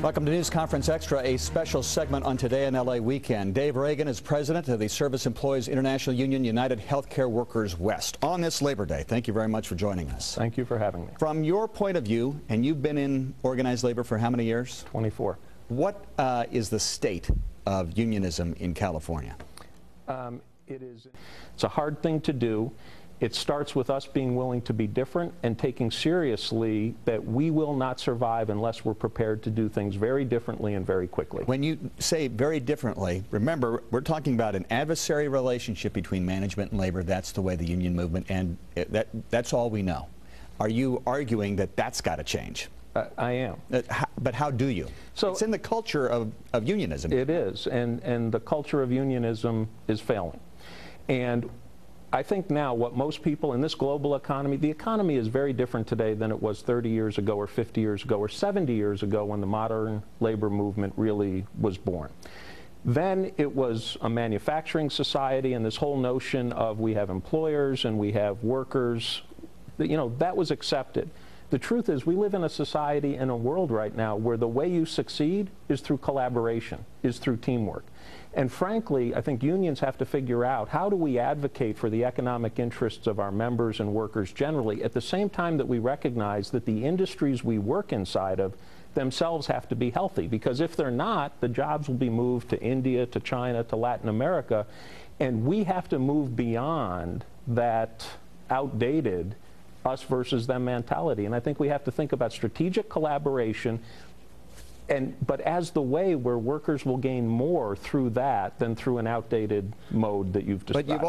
Welcome to News Conference Extra, a special segment on Today in LA Weekend. Dave Regan is president of the Service Employees International Union United Healthcare Workers West on this Labor Day. Thank you very much for joining us. Thank you for having me. From your point of view, and you've been in organized labor for how many years? 24. What is the state of unionism in California? It's a hard thing to do. It starts with us being willing to be different and taking seriously that we will not survive unless we're prepared to do things very differently and very quickly. When you say very differently, remember, we're talking about an adversary relationship between management and labor. That's the way the union movement, and that's all we know. Are you arguing that that's got to change? I am. But how do you? So it's in the culture of unionism. It is, and the culture of unionism is failing. And I think now what most people in this global economy, the economy is very different today than it was 30 years ago or 50 years ago or 70 years ago when the modern labor movement really was born. Then it was a manufacturing society, and this whole notion of we have employers and we have workers, that was accepted. The truth is we live in a society and a world right now where the way you succeed is through collaboration, is through teamwork. And frankly, I think unions have to figure out how do we advocate for the economic interests of our members and workers generally at the same time that we recognize that the industries we work inside of themselves have to be healthy. Because if they're not, the jobs will be moved to India, to China, to Latin America. And we have to move beyond that outdated us versus them mentality. And I think we have to think about strategic collaboration, but as the way where workers will gain more through that than through an outdated mode that you've described.